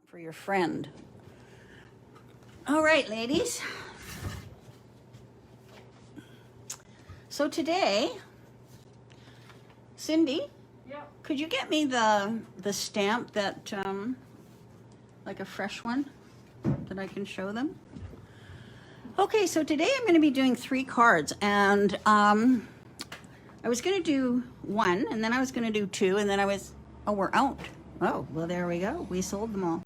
for your friend. All right, ladies. So today, Cindy, could you get me the stamp that, like a fresh one that I can show them? Okay, so today I'm going to be doing 3 cards, and I was going to do 1, and then I was going to do 2, and then we're out. Oh, well, there we go. We sold them all.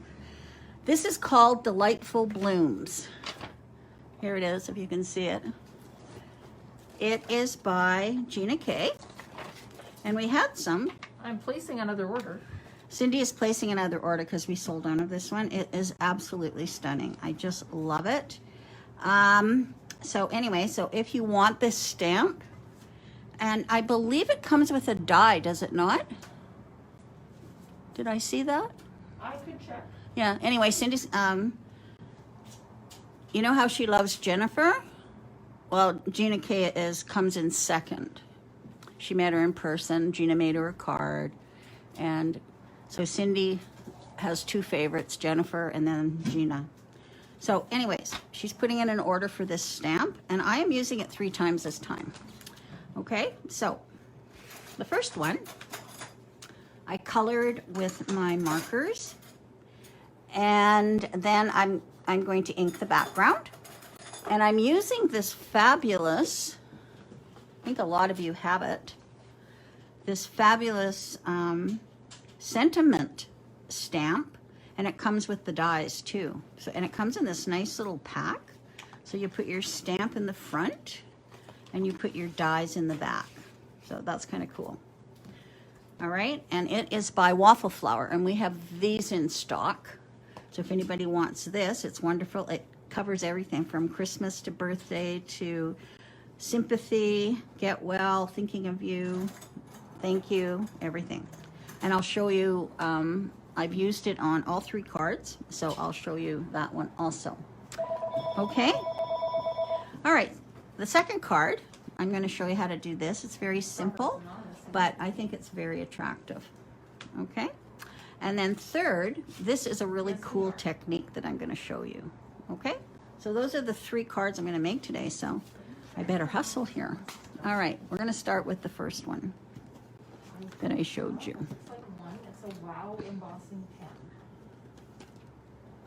This is called Delightful Blooms. Here it is, if you can see it. It is by Gina K. And we had some. I'm placing another order. Cindy is placing another order because we sold out of this one. It is absolutely stunning. I just love it. So anyway, so if you want this stamp, and I believe it comes with a die, does it not? Did I see that? I could check. Yeah, anyway, Cindy's, you know how she loves Jennifer? Well, Gina K comes in second. She met her in person. Gina made her a card. And so Cindy has 2 favorites, Jennifer and then Gina. So anyways, she's putting in an order for this stamp, and I am using it 3 times this time. Okay, so the first one, I colored with my markers, and then I'm going to ink the background. And I'm using this fabulous, I think a lot of you have it, this fabulous sentiment stamp, and it comes with the dies too. So, and it comes in this nice little pack. So you put your stamp in the front and you put your dies in the back. So that's kind of cool. All right, and it is by Waffle Flower, and we have these in stock. So if anybody wants this, it's wonderful. It covers everything from Christmas to birthday to sympathy, get well, thinking of you, thank you, everything. And I'll show you, I've used it on all 3 cards, so I'll show you that one also. Okay? All right, the second card, I'm going to show you how to do this. It's very simple, but I think it's very attractive. Okay? And then third, this is a really cool technique that I'm going to show you. Okay? So those are the 3 cards I'm going to make today, so I better hustle here. All right, we're going to start with the first one that I showed you. It's like one. It's a Wow embossing pen.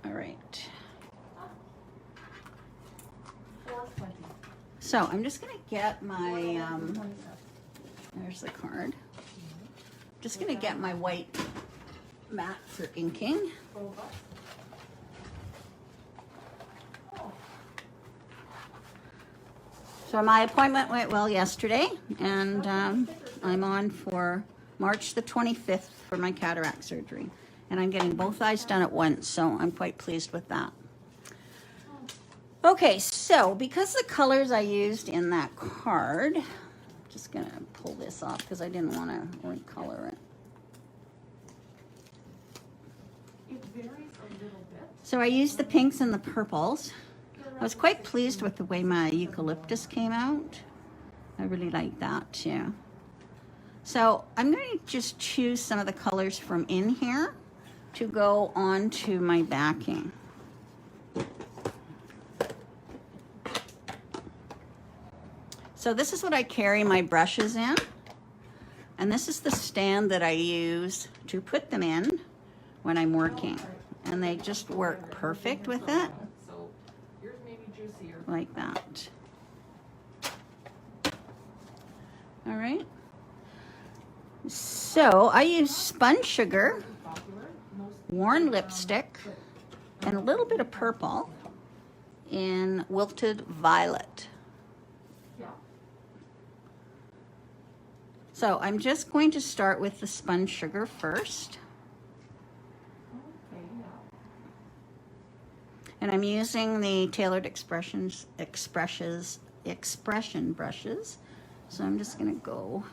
All right. $4.20. So I'm just going to get my, there's the card. Just going to get my white mat for inking. So my appointment went well yesterday, and I'm on for March the 25th for my cataract surgery. And I'm getting both eyes done at once, so I'm quite pleased with that. Okay, so because the colors I used in that card, I'm just going to pull this off because I didn't want to recolor it. It varies a little bit. So I used the pinks and the purples. I was quite pleased with the way my eucalyptus came out. I really like that too. So I'm going to just choose some of the colors from in here to go onto my backing. So this is what I carry my brushes in. And this is the stand that I use to put them in when I'm working. And they just work perfect with it. So yours may be juicier. Like that. All right. So I use spun sugar, worn lipstick, and a little bit of purple in Wilted Violet. Yeah. So I'm just going to start with the spun sugar first. Okay, yeah. And I'm using the Tailored Expression brushes. So I'm just going to go.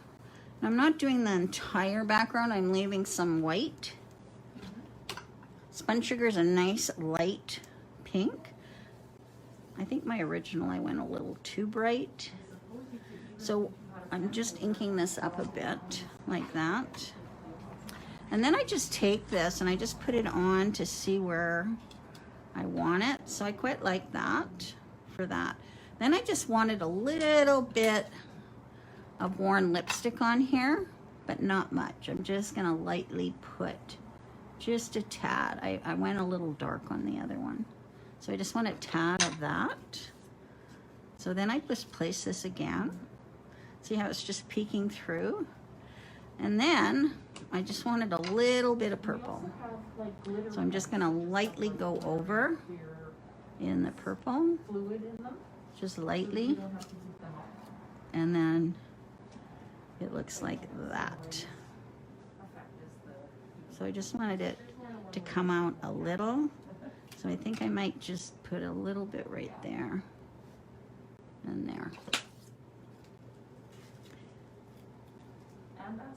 I'm not doing the entire background. I'm leaving some white. Spun sugar is a nice light pink. I think my original I went a little too bright. So I'm just inking this up a bit like that. And then I just take this and I just put it on to see where I want it. So I quite like that for that. Then I just wanted a little bit of worn lipstick on here, but not much. I'm just gonna lightly put just a tad. I went a little dark on the other one. So I just want a tad of that. So then I just place this again. See how it's just peeking through? And then I just wanted a little bit of purple. So I'm just gonna lightly go over in the purple, Fluid in them. just You lightly, don't have to keep them all. and then it looks like that. Effect is the. So I just wanted it to come out a little. So I think I might just put a little bit right there and there. And us.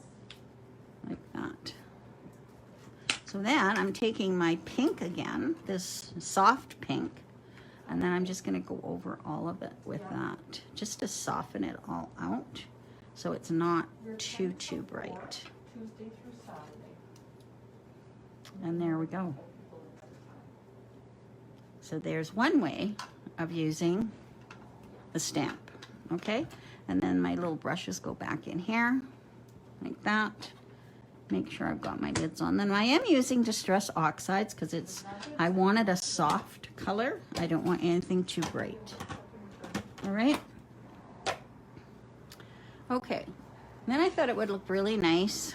Like that. So then I'm taking my pink again, this soft pink, and then I'm just gonna go over all of it with that, just to soften it all out so it's not too bright. Tuesday through Saturday. And there we go. So there's one way of using the stamp, okay? And then my little brushes go back in here, like that. Make sure I've got my lids on. Then I am using Distress Oxides because I wanted a soft color. I don't want anything too bright. All right? Okay. Then I thought it would look really nice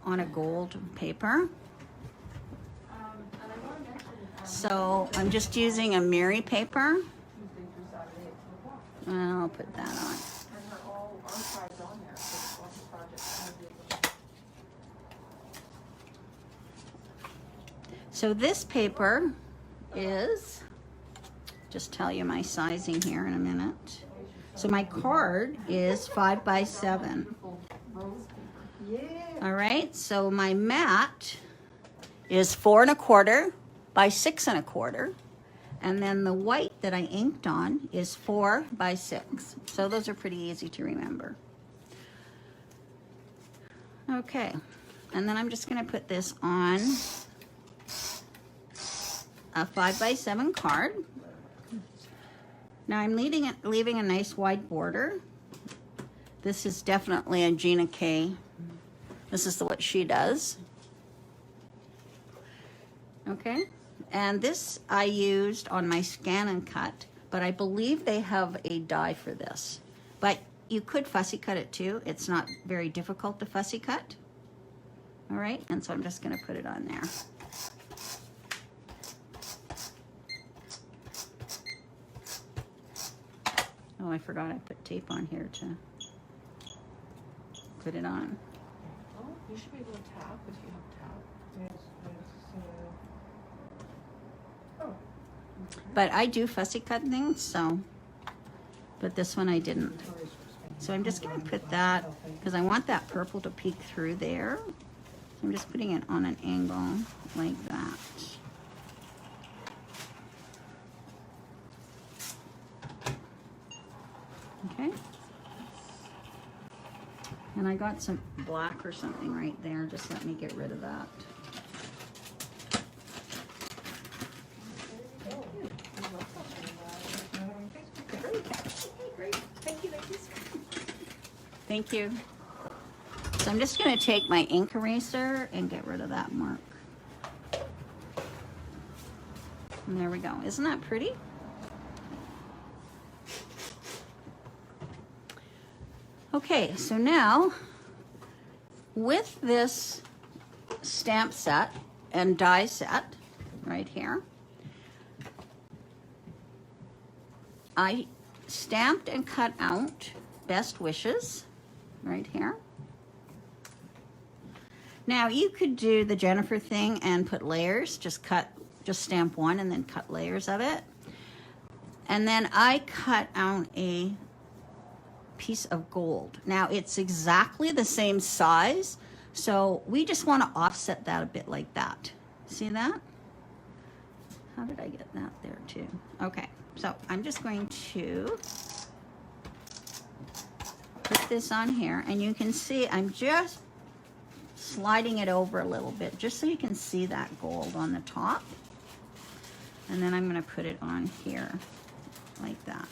on a gold paper. And I want to mention, So I'm just using a Mary paper. Tuesday through Saturday at 2 o'clock. And I'll put that on. And they're all archived on there, so lots of projects. And we'll be able to- So this paper is, just tell you my sizing here in a minute. So my card is 5 by 7. Beautiful rose paper. Yeah. All right, so my mat is 4 1/4 by 6 1/4. And then the white that I inked on is 4 by 6. So those are pretty easy to remember. Okay, and then I'm just gonna put this on a 5 by 7 card. Now I'm leaving a nice wide border. This is definitely a Gina K. This is what she does. Okay, and this I used on my Scan and Cut, but I believe they have a die for this. But you could fussy cut it too. It's not very difficult to fussy cut. All right, and so I'm just gonna put it on there. Oh, I forgot I put tape on here to put it on. Oh, you should be able to tap if you have tap. Oh. But I do fussy cut things, so, but this one I didn't. So I'm just gonna put that, because I want that purple to peek through there. So I'm just putting it on an angle like that. Okay. And I got some black or something right there. Just let me get rid of that. Thank you. So I'm just going to take my ink eraser and get rid of that mark. And there we go. Isn't that pretty? Okay, so now with this stamp set and die set right here, I stamped and cut out Best Wishes right here. Now you could do the Jennifer thing and put layers, just stamp one and then cut layers of it. And then I cut out a piece of gold. Now it's exactly the same size, so we just want to offset that a bit like that. See that? How did I get that there too? Okay, so I'm just going to put this on here, and you can see I'm just sliding it over a little bit just so you can see that gold on the top. And then I'm going to put it on here like that.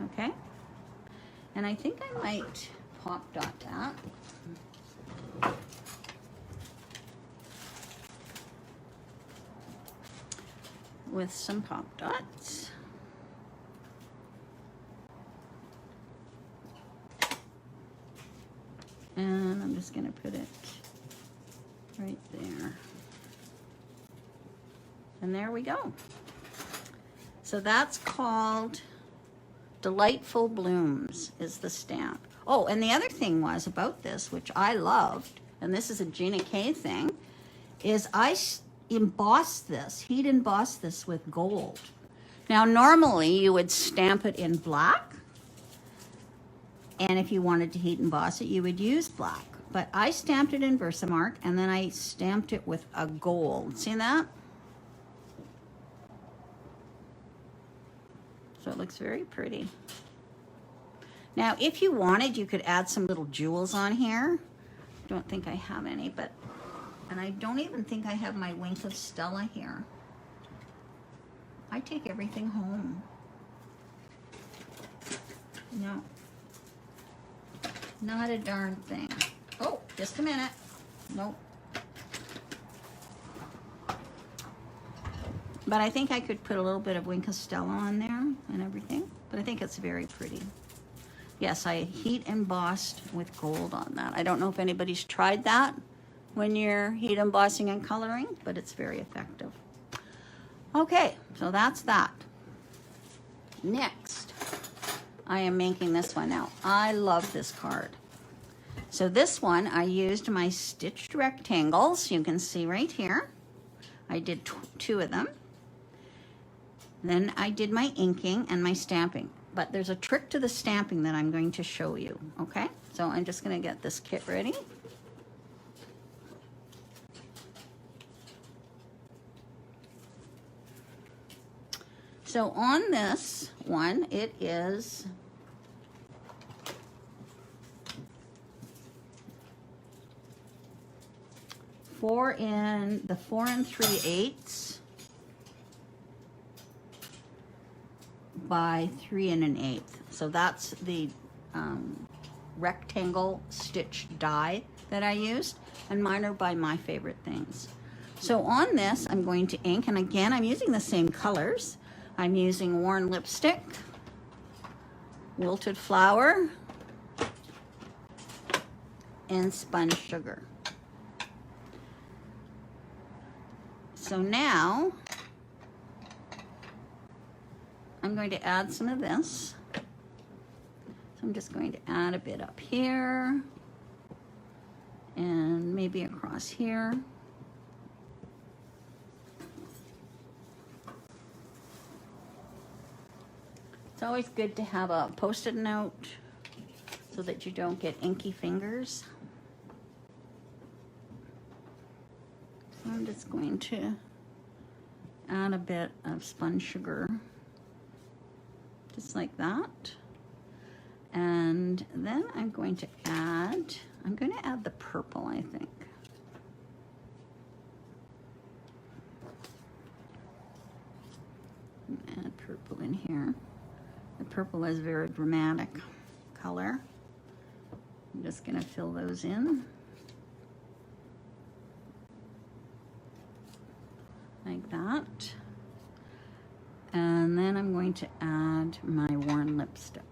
Okay? And I think I might pop dot that. With some pop dots. And I'm just going to put it right there. And there we go. So that's called Delightful Blooms is the stamp. Oh, and the other thing was about this, which I loved, and this is a Gina K thing, is I embossed this, heat embossed this with gold. Now, normally you would stamp it in black, and if you wanted to heat emboss it, you would use black. But I stamped it in Versamark, and then I stamped it with a gold. See that? So it looks very pretty. Now, if you wanted, you could add some little jewels on here. Don't think I have any, but, and I don't even think I have my Wink of Stella here. I take everything home. No. Not a darn thing. Oh, just a minute. Nope. But I think I could put a little bit of Wink of Stella on there and everything. But I think it's very pretty. Yes, I heat embossed with gold on that. I don't know if anybody's tried that when you're heat embossing and coloring, but it's very effective. Okay, so that's that. Next, I am making this one now. I love this card. So this one, I used my stitched rectangles. You can see right here. I did two of them. Then I did my inking and my stamping. But there's a trick to the stamping that I'm going to show you, okay? So I'm just gonna get this kit ready. So on this one, it is the 4 3/8 by 3 1/8. So that's the rectangle stitch die that I used, and mine are by My Favorite Things. So on this, I'm going to ink, and again, I'm using the same colors. I'm using Worn Lipstick, Wilted Flower, and Spun Sugar. So now, I'm going to add some of this. So I'm just going to add a bit up here and maybe across here. It's always good to have a Post-it note so that you don't get inky fingers. So I'm just going to add a bit of Spun Sugar. Just like that. And then I'm going to add the purple, I think. Add purple in here. The purple is very dramatic color. I'm just gonna fill those in. Like that. And then I'm going to add my Worn Lipstick.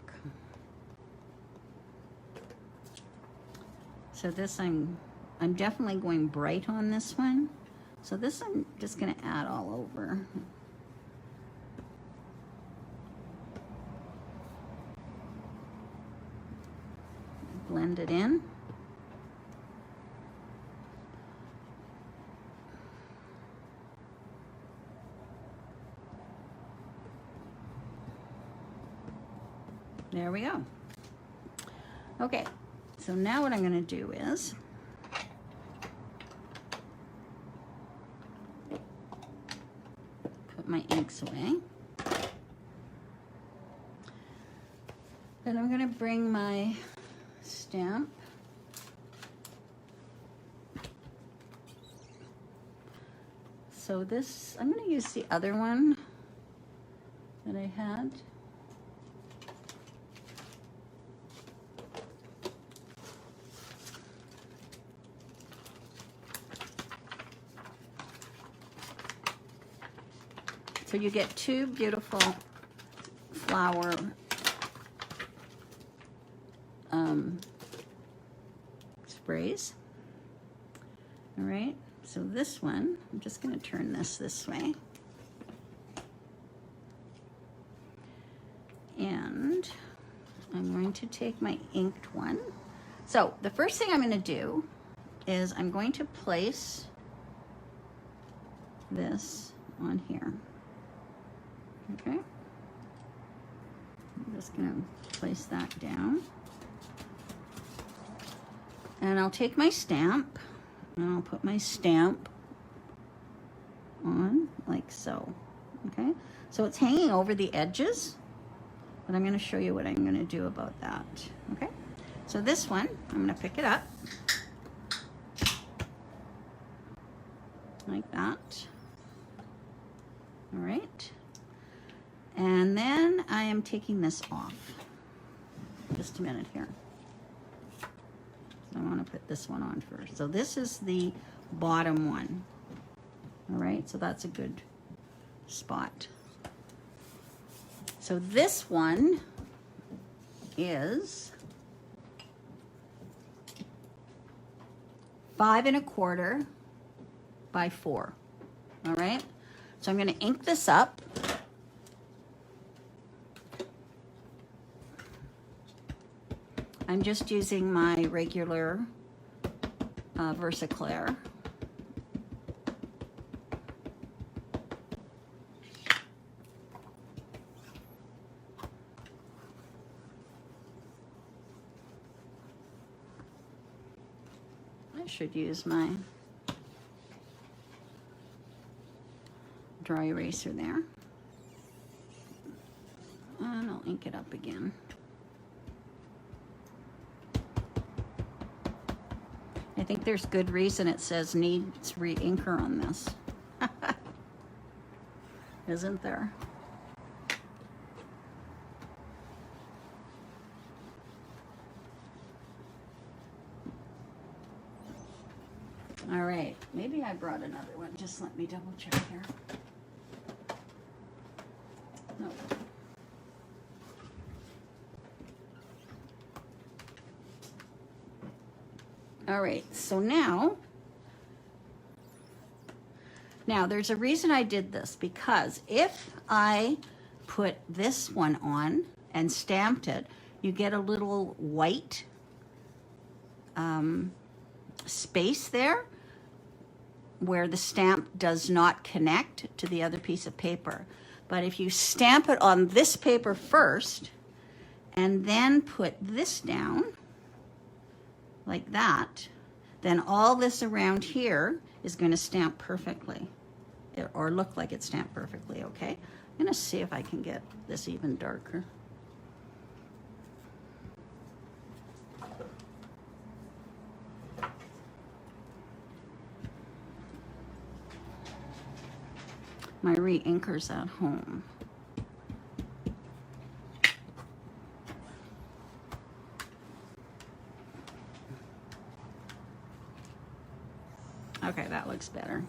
So this I'm definitely going bright on this one. So this I'm just gonna add all over. Blend it in. There we go. Okay, so now what I'm going to do is put my inks away. Then I'm going to bring my stamp So this, I'm going to use the other one that I had. So you get two beautiful flower sprays. All right, so this one, I'm just going to turn this way. And I'm going to take my inked one. So the first thing I'm going to do is I'm going to place this on here. Okay, I'm just going to place that down. And I'll take my stamp and I'll put my stamp on like so. Okay, so it's hanging over the edges, but I'm going to show you what I'm going to do about that. Okay, so this one, I'm going to pick it up like that. All right. And then I am taking this off. Just a minute here. I want to put this one on first. So this is the bottom one. All right, so that's a good spot. So this one is 5 1/4 by 4. All right, so I'm going to ink this up. I'm just using my regular Versaclear. I should use my dry eraser there. And I'll ink it up again. I think there's good reason it says needs re-inker on this. Isn't there? All right, maybe I brought another one. Just let me double check here. No. All right, so now there's a reason I did this, because if I put this one on and stamped it, you get a little white space there where the stamp does not connect to the other piece of paper. But if you stamp it on this paper first and then put this down like that, then all this around here is going to stamp perfectly, or look like it's stamped perfectly. Okay, I'm going to see if I can get this even darker. My re-inker's at home. Okay, that looks better.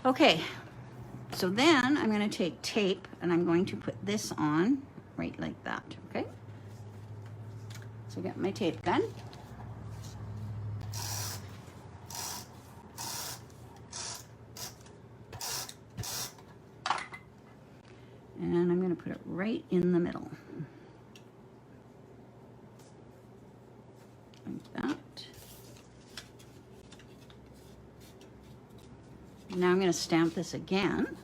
Okay, so then I'm going to take tape and I'm going to put this on right like that, okay? So get my tape gun. And I'm going to put it right in the middle. Like that. Now I'm going to stamp this again.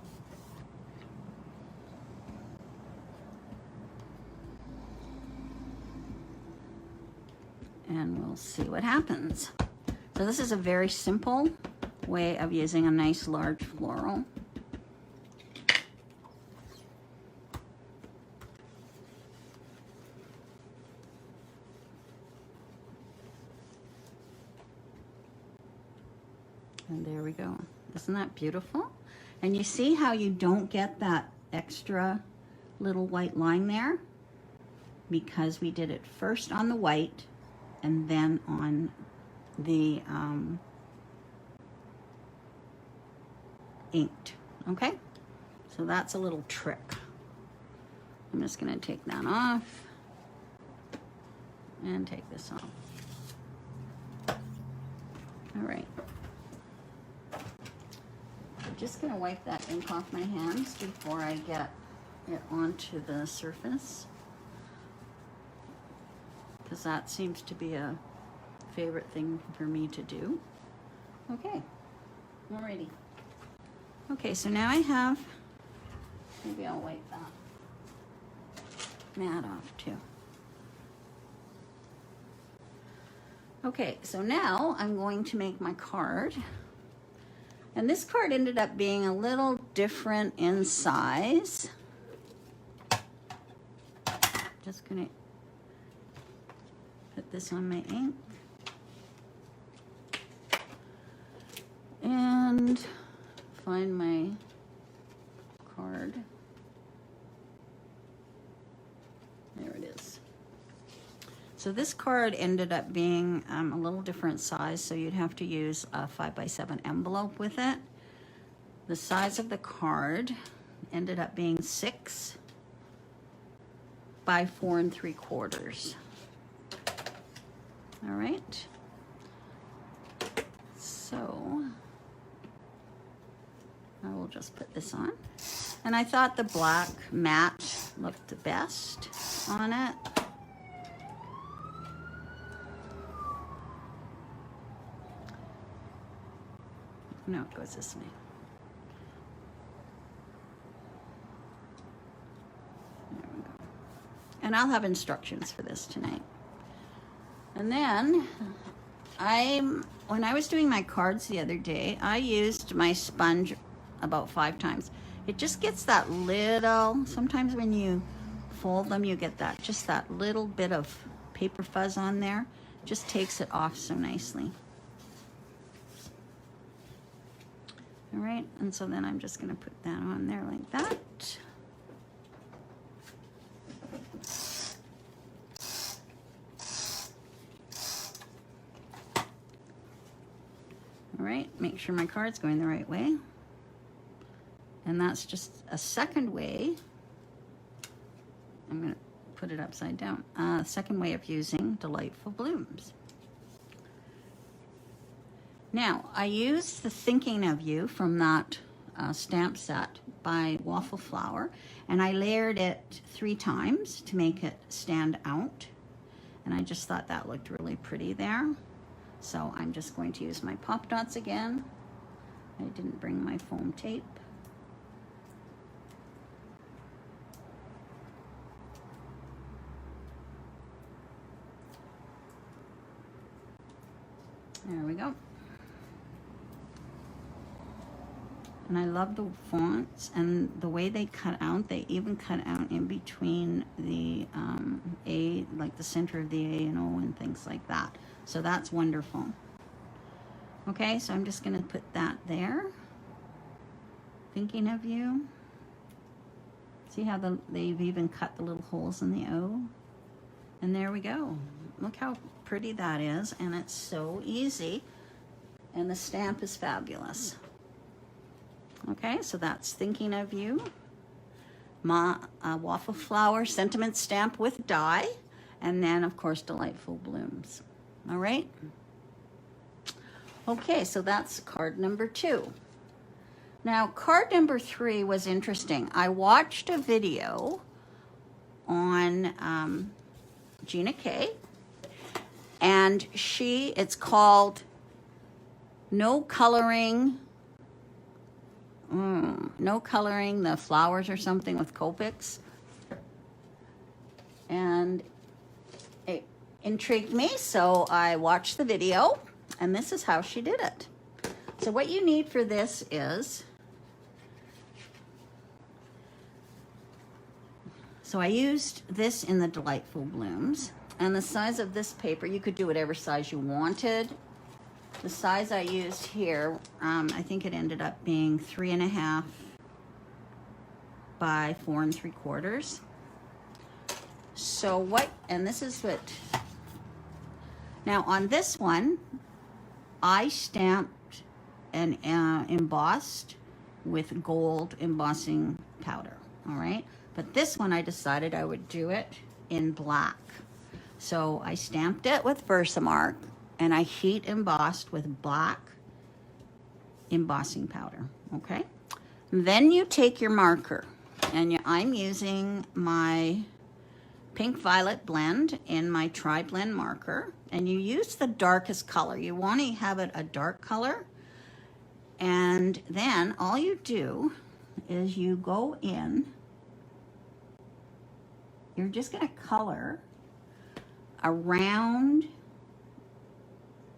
And we'll see what happens. So this is a very simple way of using a nice large floral. And there we go. Isn't that beautiful? And you see how you don't get that extra little white line there? Because we did it first on the white and then on the inked, okay? So that's a little trick. I'm just gonna take that off and take this off. All right. I'm just gonna wipe that ink off my hands before I get it onto the surface, because that seems to be a favorite thing for me to do. Okay, alrighty. Okay, so now I have, maybe I'll wipe that mat off too. Okay, so now I'm going to make my card. And this card ended up being a little different in size. Just gonna put this on my ink. And find my card. There it is. So this card ended up being a little different size, so you'd have to use a 5x7 envelope with it. The size of the card ended up being 6 by 4 3/4. All right. So I will just put this on. And I thought the black matte looked the best on it. No, it goes this way. There we go. And I'll have instructions for this tonight. And then when I was doing my cards the other day, I used my sponge about 5 times. It just gets that little, sometimes when you fold them, you get that, just that little bit of paper fuzz on there. Just takes it off so nicely. All right, and so then I'm just gonna put that on there like that. All right, make sure my card's going the right way. And that's just a second way. I'm gonna put it upside down. Second way of using Delightful Blooms. Now, I used the Thinking of You from that stamp set by Waffle Flower, and I layered it 3 times to make it stand out. And I just thought that looked really pretty there. So I'm just going to use my pop dots again. I didn't bring my foam tape. There we go. And I love the fonts and the way they cut out. They even cut out in between the A, like the center of the A and O and things like that. So that's wonderful. Okay, so I'm just gonna put that there. Thinking of You. See how they've even cut the little holes in the O? And there we go. Look how pretty that is, and it's so easy. And the stamp is fabulous. Okay, so that's Thinking of You. My Waffle Flower sentiment stamp with die, and then of course Delightful Blooms. All right. Okay, so that's card number 2. Now, card number 3 was interesting. I watched a video on Gina K, and it's called No Coloring the Flowers or something with Copics. And it intrigued me, so I watched the video, and this is how she did it. So what you need for this is, so I used this in the Delightful Blooms, and the size of this paper, you could do whatever size you wanted. The size I used here, I think it ended up being 3.5 by 4 3/4. So what, and this is what, now on this one, I stamped and embossed with gold embossing powder, all right? But this one I decided I would do it in black. So I stamped it with Versamark and I heat embossed with black embossing powder, okay? Then you take your marker, and I'm using my Pink Violet blend in my Tri-Blend marker, and you use the darkest color. You want to have it a dark color, and then all you do is you go in, you're just going to color around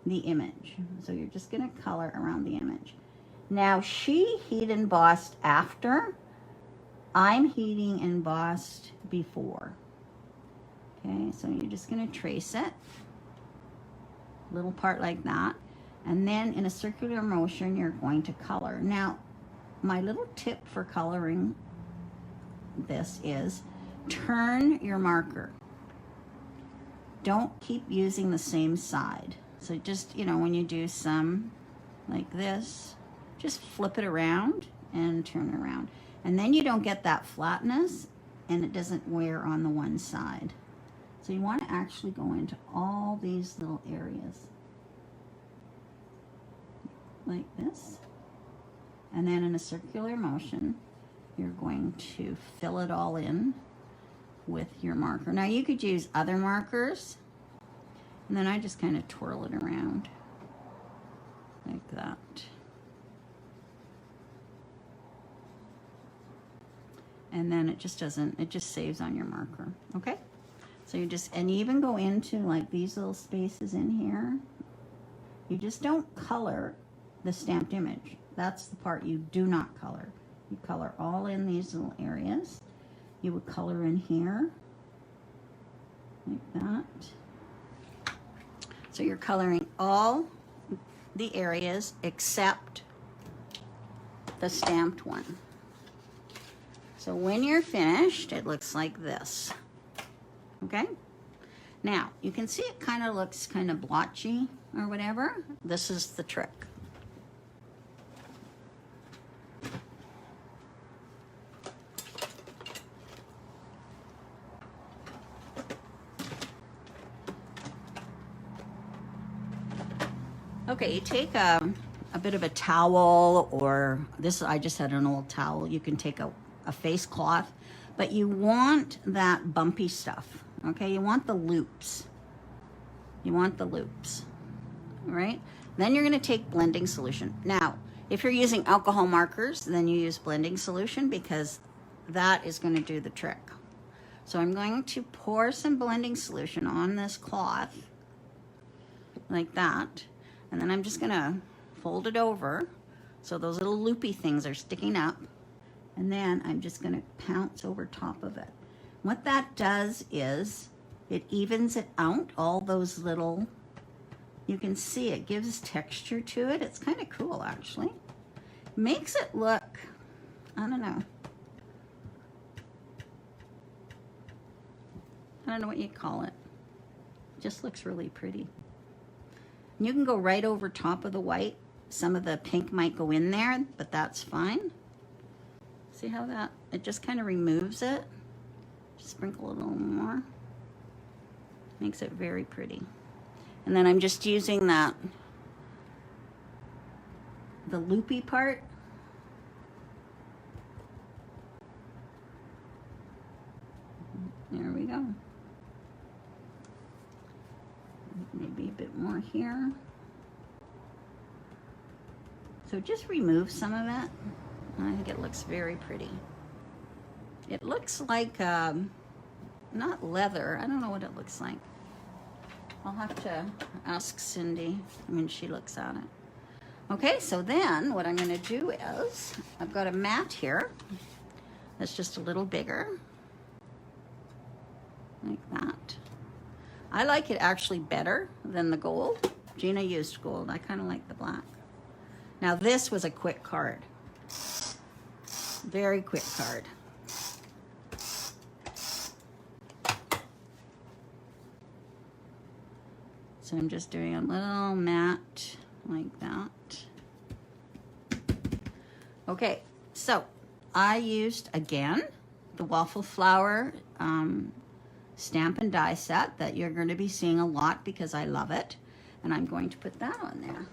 the image. So you're just going to color around the image. Now she heat embossed after, I'm heating embossed before. Okay, so you're just going to trace it, little part like that, and then in a circular motion you're going to color. Now my little tip for coloring this is turn your marker. Don't keep using the same side. So just, you know, when you do some like this, just flip it around and turn it around. And then you don't get that flatness and it doesn't wear on the one side. So you want to actually go into all these little areas like this. And then in a circular motion, you're going to fill it all in with your marker. Now you could use other markers, and then I just kind of twirl it around like that. And then it just doesn't, it just saves on your marker, okay? So you just, and you even go into like these little spaces in here. You just don't color the stamped image. That's the part you do not color. You color all in these little areas. You would color in here, like that. So you're coloring all the areas except the stamped one. So when you're finished, it looks like this, okay? Now, you can see it kind of looks kind of blotchy or whatever. This is the trick. Okay, you take a bit of a towel, or this, I just had an old towel. You can take a face cloth, but you want that bumpy stuff, okay? You want the loops. You want the loops, all right? Then you're gonna take blending solution. Now, if you're using alcohol markers, then you use blending solution because that is gonna do the trick. So I'm going to pour some blending solution on this cloth like that. And then I'm just gonna fold it over so those little loopy things are sticking up. And then I'm just gonna pounce over top of it. What that does is it evens it out, all those little, you can see it gives texture to it. It's kind of cool actually. Makes it look, I don't know what you call it. Just looks really pretty. You can go right over top of the white. Some of the pink might go in there, but that's fine. See how that, it just kind of removes it. Sprinkle a little more. Makes it very pretty. And then I'm just using that, the loopy part. There we go. Maybe a bit more here. So just remove some of it. I think it looks very pretty. It looks like, not leather. I don't know what it looks like. I'll have to ask Cindy when she looks at it. Okay, so then what I'm gonna do is, I've got a mat here that's just a little bigger, like that. I like it actually better than the gold. Gina used gold. I kind of like the black. Now this was a quick card. Very quick card. So I'm just doing a little mat like that. Okay, so I used, again, the Waffle Flower stamp and die set that you're going to be seeing a lot because I love it. And I'm going to put that on there.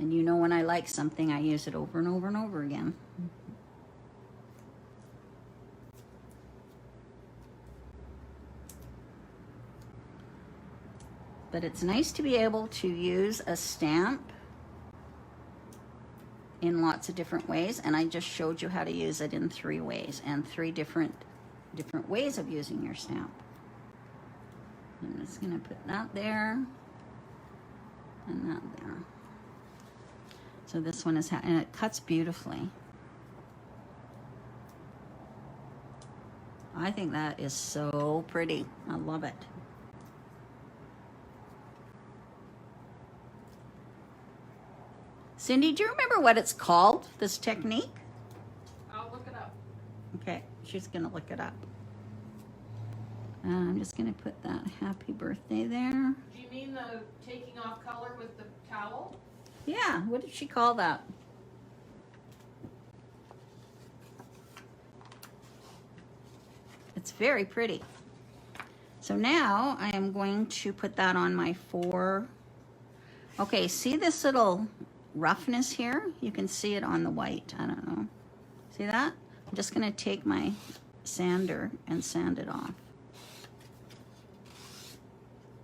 And you know when I like something, I use it over and over and over again. But it's nice to be able to use a stamp in lots of different ways, and I just showed you how to use it in 3 ways, and 3 different ways of using your stamp. I'm just gonna put that there and that there. So this one is, and it cuts beautifully. I think that is so pretty. I love it. Cindy, do you remember what it's called, this technique? I'll look it up. Okay, she's gonna look it up. I'm just gonna put that happy birthday there. Do you mean the taking off color with the towel? Yeah, what did she call that? It's very pretty. So now I am going to put that on my 4. Okay, see this little roughness here? You can see it on the white. I don't know. See that? I'm just going to take my sander and sand it off.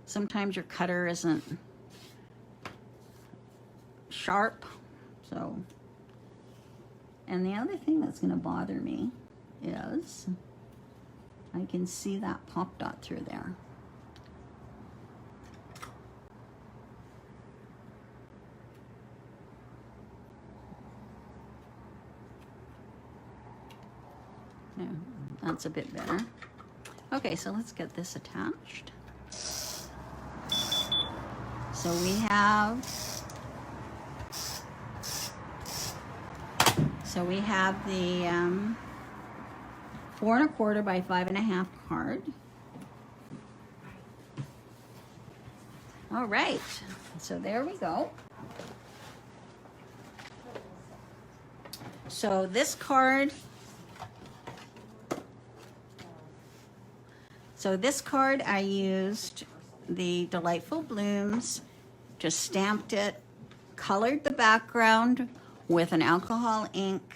Sometimes your cutter isn't sharp, so. And the other thing that's going to bother me is I can see that pop dot through there. Yeah, that's a bit better. Okay, so let's get this attached. So we have the 4 1/4 by 5 1/2 card. All right, so there we go. So this card, I used the Delightful Blooms, just stamped it, colored the background with an alcohol ink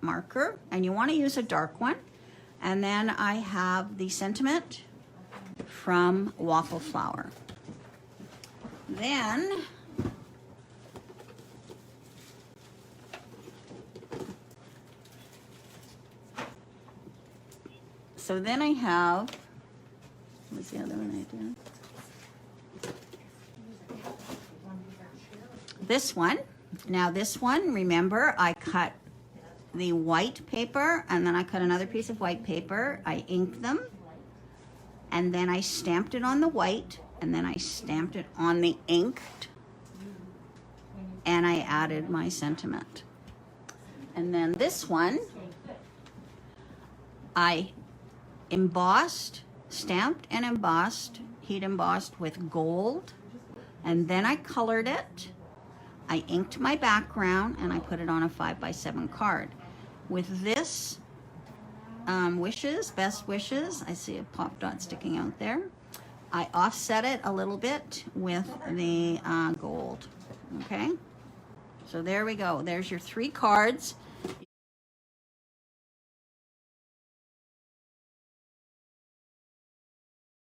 marker, and you want to use a dark one. And then I have the sentiment from Waffle Flower. Then I have, what's the other one I did? This one. Now this one, remember, I cut the white paper and then I cut another piece of white paper. I inked them and then I stamped it on the white and then I stamped it on the inked and I added my sentiment. And then this one, I embossed, stamped and embossed, heat embossed with gold, and then I colored it. I inked my background and I put it on a 5 by 7 card. With this wishes, best wishes, I see a pop dot sticking out there. I offset it a little bit with the gold. Okay, so there we go. There's your 3 cards.